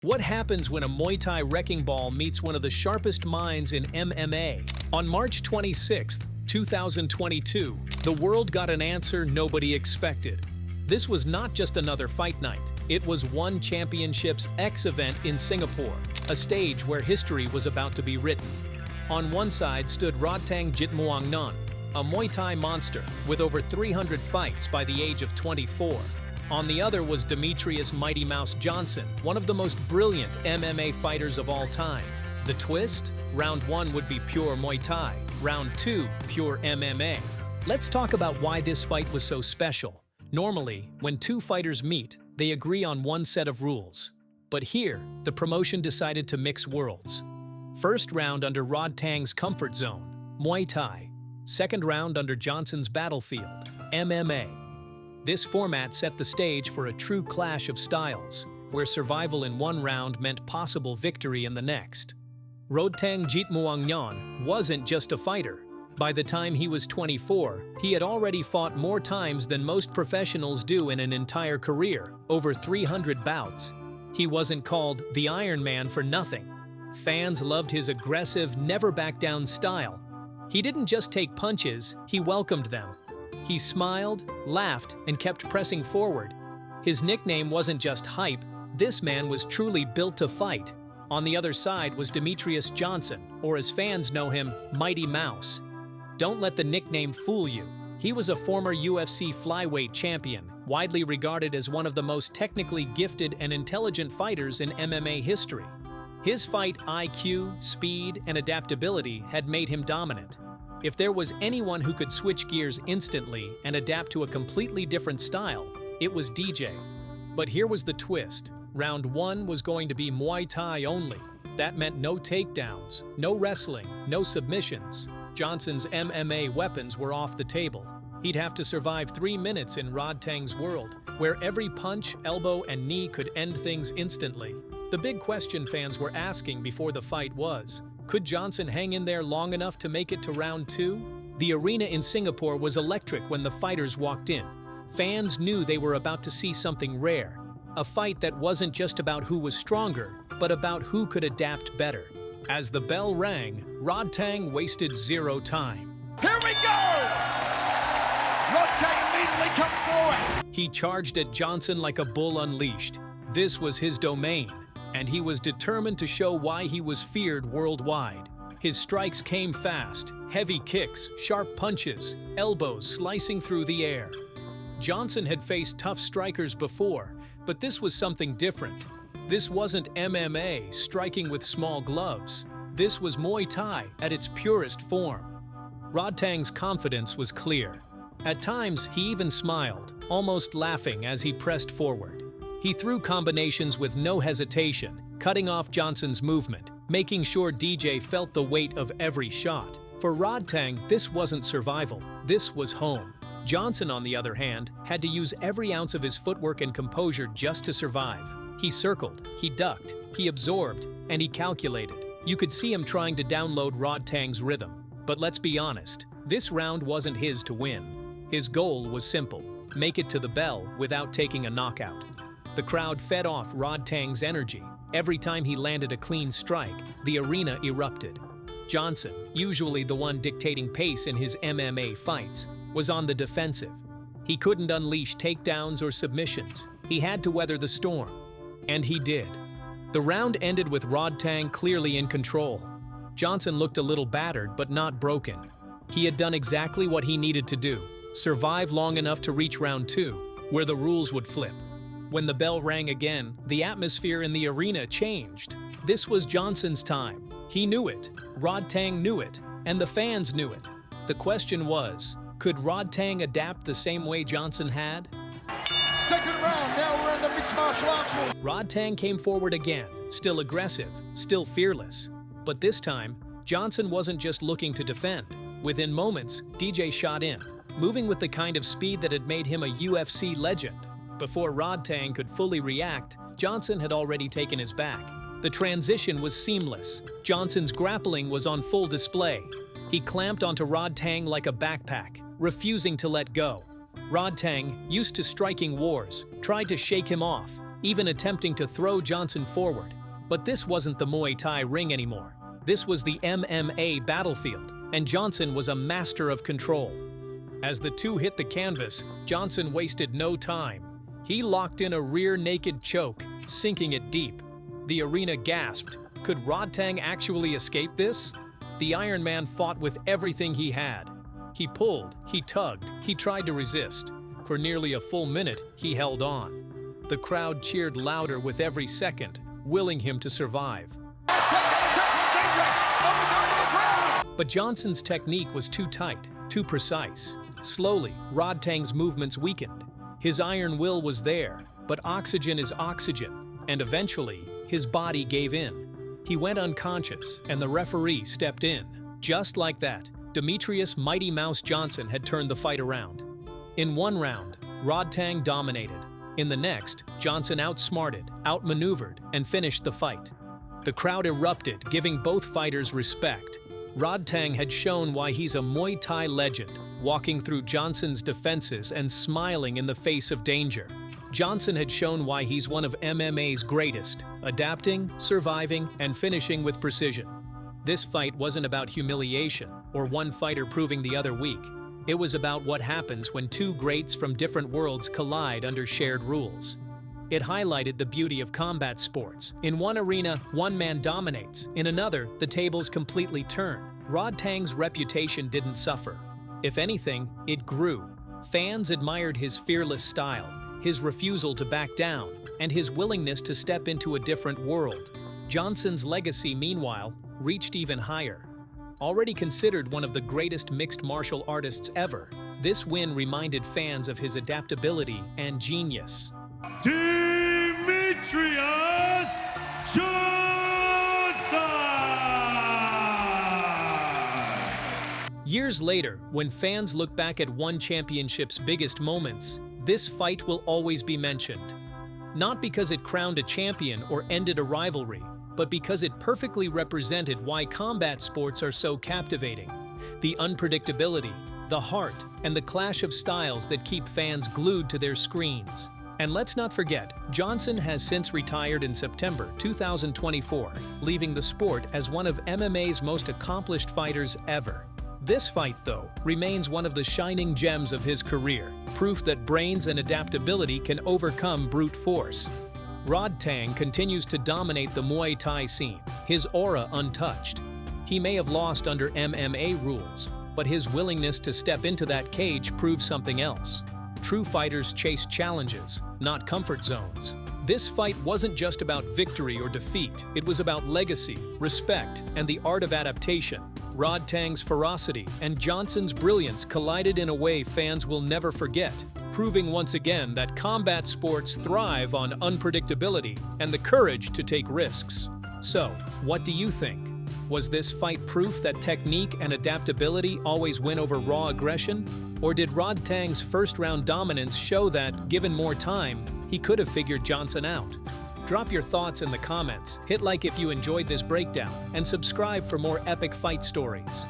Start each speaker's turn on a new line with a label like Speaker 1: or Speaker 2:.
Speaker 1: What happens when a Muay Thai wrecking ball meets one of the sharpest minds in MMA? On March 26, 2022, the world got an answer nobody expected. This was not just another fight night. It was One Championship's X event in Singapore, a stage where history was about to be written. On one side stood Rodtang Jitmuangnon, a Muay Thai monster with over 300 fights by the age of 24. On the other was Demetrious Mighty Mouse Johnson, one of the most brilliant MMA fighters of all time. The twist? Round 1 would be pure Muay Thai, Round 2, pure MMA. Let's talk about why this fight was so special. Normally, when two fighters meet, they agree on one set of rules. But here, the promotion decided to mix worlds. First round under Rodtang's comfort zone, Muay Thai. Second round under Johnson's battlefield, MMA. This format set the stage for a true clash of styles, where survival in one round meant possible victory in the next. Rodtang Jitmuangnon wasn't just a fighter. By the time he was 24, he had already fought more times than most professionals do in an entire career, over 300 bouts. He wasn't called the Iron Man for nothing. Fans loved his aggressive, never-back-down style. He didn't just take punches, he welcomed them. He smiled, laughed, and kept pressing forward. His nickname wasn't just hype, this man was truly built to fight. On the other side was Demetrious Johnson, or as fans know him, Mighty Mouse. Don't let the nickname fool you. He was a former UFC flyweight champion, widely regarded as one of the most technically gifted and intelligent fighters in MMA history. His fight IQ, speed, and adaptability had made him dominant. If there was anyone who could switch gears instantly and adapt to a completely different style, it was DJ. But here was the twist. Round 1 was going to be Muay Thai only. That meant no takedowns, no wrestling, no submissions. Johnson's MMA weapons were off the table. He'd have to survive 3 minutes in Rodtang's world, where every punch, elbow, and knee could end things instantly. The big question fans were asking before the fight was, could Johnson hang in there long enough to make it to round 2? The arena in Singapore was electric when the fighters walked in. Fans knew they were about to see something rare. A fight that wasn't just about who was stronger, but about who could adapt better. As the bell rang, Rodtang wasted zero time.
Speaker 2: Here we go! Rodtang immediately comes forward.
Speaker 1: He charged at Johnson like a bull unleashed. This was his domain, and he was determined to show why he was feared worldwide. His strikes came fast, heavy kicks, sharp punches, elbows slicing through the air. Johnson had faced tough strikers before, but this was something different. This wasn't MMA striking with small gloves. This was Muay Thai at its purest form. Rodtang's confidence was clear. At times, he even smiled, almost laughing as he pressed forward. He threw combinations with no hesitation, cutting off Johnson's movement, making sure DJ felt the weight of every shot. For Rodtang, this wasn't survival, this was home. Johnson, on the other hand, had to use every ounce of his footwork and composure just to survive. He circled, he ducked, he absorbed, and he calculated. You could see him trying to download Rodtang's rhythm. But let's be honest, this round wasn't his to win. His goal was simple: make it to the bell without taking a knockout. The crowd fed off Rodtang's energy. Every time he landed a clean strike, the arena erupted. Johnson, usually the one dictating pace in his MMA fights, was on the defensive. He couldn't unleash takedowns or submissions. He had to weather the storm. And he did. The round ended with Rodtang clearly in control. Johnson looked a little battered, but not broken. He had done exactly what he needed to do: survive long enough to reach round 2, where the rules would flip. When the bell rang again, the atmosphere in the arena changed. This was Johnson's time. He knew it, Rodtang knew it, and the fans knew it. The question was, could Rodtang adapt the same way Johnson had?
Speaker 2: Second round, now we're in the mixed martial arts.
Speaker 1: Rodtang came forward again, still aggressive, still fearless. But this time, Johnson wasn't just looking to defend. Within moments, DJ shot in, moving with the kind of speed that had made him a UFC legend. Before Rodtang could fully react, Johnson had already taken his back. The transition was seamless. Johnson's grappling was on full display. He clamped onto Rodtang like a backpack, refusing to let go. Rodtang, used to striking wars, tried to shake him off. even attempting to throw Johnson forward. But this wasn't the Muay Thai ring anymore. This was the MMA battlefield, and Johnson was a master of control. As the two hit the canvas, Johnson wasted no time. He locked in a rear naked choke, sinking it deep. The arena gasped. Could Rodtang actually escape this? The Iron Man fought with everything he had. He pulled, he tugged, he tried to resist. For nearly a full minute, he held on. The crowd cheered louder with every second, willing him to survive. But Johnson's technique was too tight, too precise. Slowly, Rodtang's movements weakened. His iron will was there, but oxygen is oxygen, and eventually, his body gave in. He went unconscious, and the referee stepped in. Just like that, Demetrious Mighty Mouse Johnson had turned the fight around. In one round, Rodtang dominated. In the next, Johnson outsmarted, outmaneuvered, and finished the fight. The crowd erupted, giving both fighters respect. Rodtang had shown why he's a Muay Thai legend, walking through Johnson's defenses and smiling in the face of danger. Johnson had shown why he's one of MMA's greatest, adapting, surviving, and finishing with precision. This fight wasn't about humiliation or one fighter proving the other weak. It was about what happens when two greats from different worlds collide under shared rules. It highlighted the beauty of combat sports. In one arena, one man dominates. In another, the tables completely turn. Rodtang's reputation didn't suffer. If anything, it grew. Fans admired his fearless style, his refusal to back down, and his willingness to step into a different world. Johnson's legacy, meanwhile, reached even higher. Already considered one of the greatest mixed martial artists ever, this win reminded fans of his adaptability and genius.
Speaker 3: Demetrious Johnson!
Speaker 1: Years later, when fans look back at one championship's biggest moments, this fight will always be mentioned. Not because it crowned a champion or ended a rivalry, but because it perfectly represented why combat sports are so captivating. The unpredictability, the heart, and the clash of styles that keep fans glued to their screens. And let's not forget, Johnson has since retired in September 2024, leaving the sport as one of MMA's most accomplished fighters ever. This fight, though, remains one of the shining gems of his career, proof that brains and adaptability can overcome brute force. Rodtang continues to dominate the Muay Thai scene, his aura untouched. He may have lost under MMA rules, but his willingness to step into that cage proves something else. True fighters chase challenges, not comfort zones. This fight wasn't just about victory or defeat, it was about legacy, respect, and the art of adaptation. Rodtang's ferocity and Johnson's brilliance collided in a way fans will never forget, proving once again that combat sports thrive on unpredictability and the courage to take risks. So, what do you think? Was this fight proof that technique and adaptability always win over raw aggression? Or did Rodtang's first-round dominance show that, given more time, he could have figured Johnson out? Drop your thoughts in the comments, hit like if you enjoyed this breakdown, and subscribe for more epic fight stories.